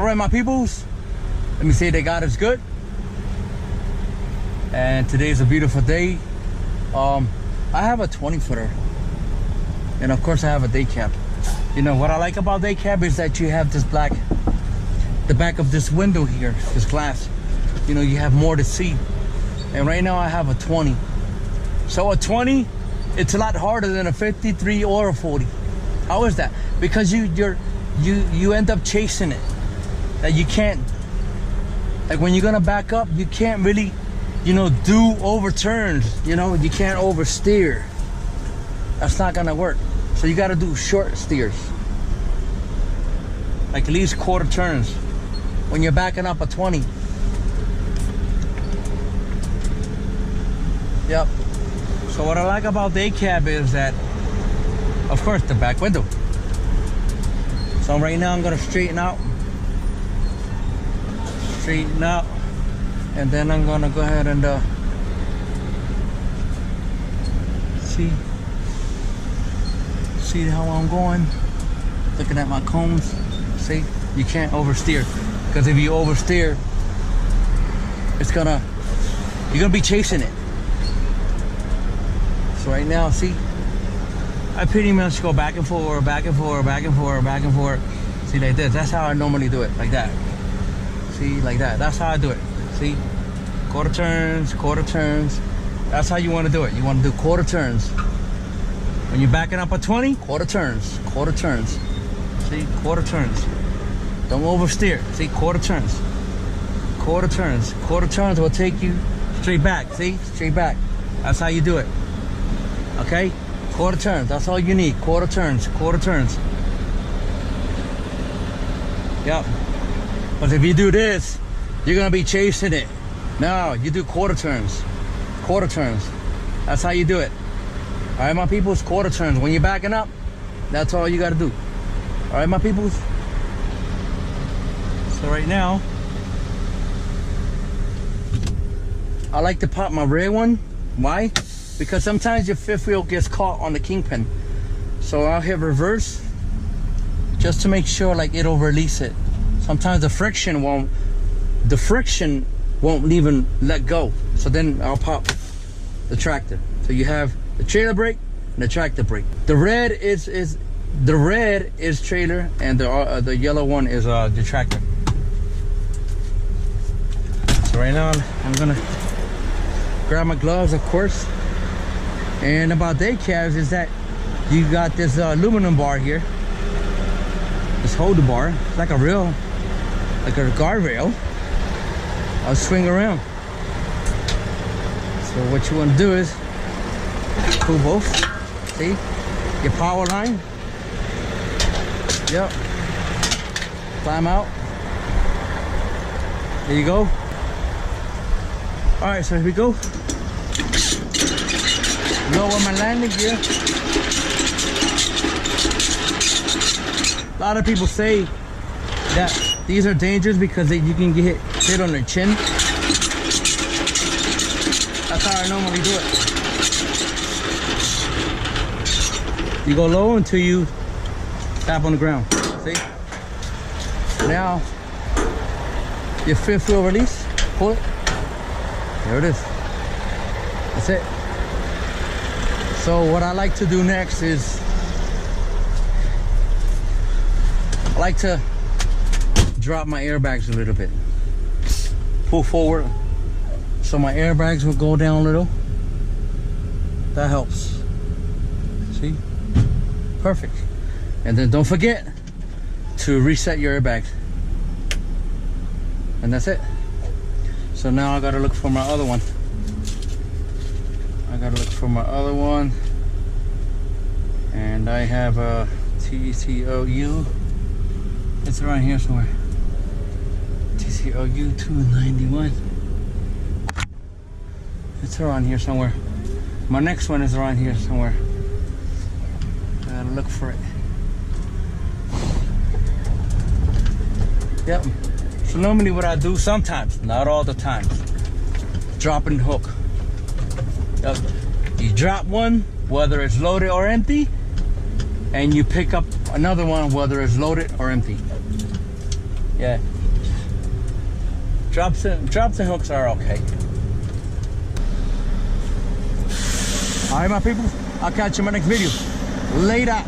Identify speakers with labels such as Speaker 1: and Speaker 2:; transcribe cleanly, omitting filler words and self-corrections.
Speaker 1: right, my peoples, let me say that God is good, and today is a beautiful day. I have a 20-footer, and of course I have a day cab. You know what I like about day cab is that you have this black, the back of this window here, this glass, you know, you have more to see. And right now I have a 20. So a 20, it's a lot harder than a 53 or a 40. How is that? Because you end up chasing it. That you can't, like when you're gonna back up, you can't really, you know, do overturns. You know, you can't oversteer. That's not gonna work. So you gotta do short steers. Like at least quarter turns when you're backing up a 20. Yep. So what I like about day cab is that, of course, the back window. So right now I'm gonna straighten out, and then I'm gonna go ahead and see how I'm going. Looking at my cones. See, you can't oversteer, because if you oversteer, you're gonna be chasing it. So right now, see, I pretty much go back and forth, back and forth, back and forth, back and forth. See, like this. That's how I normally do it, like that. See, like that. That's how I do it. See, quarter turns, quarter turns. That's how you want to do it. You want to do quarter turns. When you're backing up a 20, quarter turns, quarter turns. See, quarter turns. Don't oversteer. See, quarter turns. Quarter turns. Quarter turns will take you straight back. See, straight back. That's how you do it. Okay? Quarter turns. That's all you need. Quarter turns. Quarter turns. Yep. But if you do this, you're gonna be chasing it. No, you do quarter turns. Quarter turns. That's how you do it. All right, my peoples, quarter turns. When you're backing up, that's all you gotta do. All right, my peoples. So right now, I like to pop my rear one. Why? Because sometimes your fifth wheel gets caught on the kingpin. So I'll hit reverse just to make sure like it'll release it. Sometimes the friction won't even let go. So then I'll pop the tractor. So you have the trailer brake and the tractor brake. The red is trailer, and the yellow one is the tractor. So right now I'm gonna grab my gloves, of course. And about day cabs is that you got this aluminum bar here, this holder bar. It's like a guardrail. I'll swing around. So what you want to do is pull both. See your power line. Yep. Climb out. There you go. All right, so here we go. Lower my landing gear. A lot of people say that these are dangerous because you can get hit on the chin. That's how I normally do it. You go low until you tap on the ground. See? Now, your fifth wheel release, pull it. There it is. That's it. So what I like to do next is I like to drop my airbags a little bit. Pull forward so my airbags will go down a little. That helps. See? Perfect. And then don't forget to reset your airbags. And that's it. So now I gotta look for my other one. And I have a TCOU. It's around here somewhere. TCOU 291. It's around here somewhere. My next one is around here somewhere. I gotta look for it. Yep. So normally what I do sometimes, not all the time, drop and hook. Yep. You drop one, whether it's loaded or empty, and you pick up another one, whether it's loaded or empty. Yeah. Drops and hooks are okay. All right, my people. I'll catch you in my next video. Later.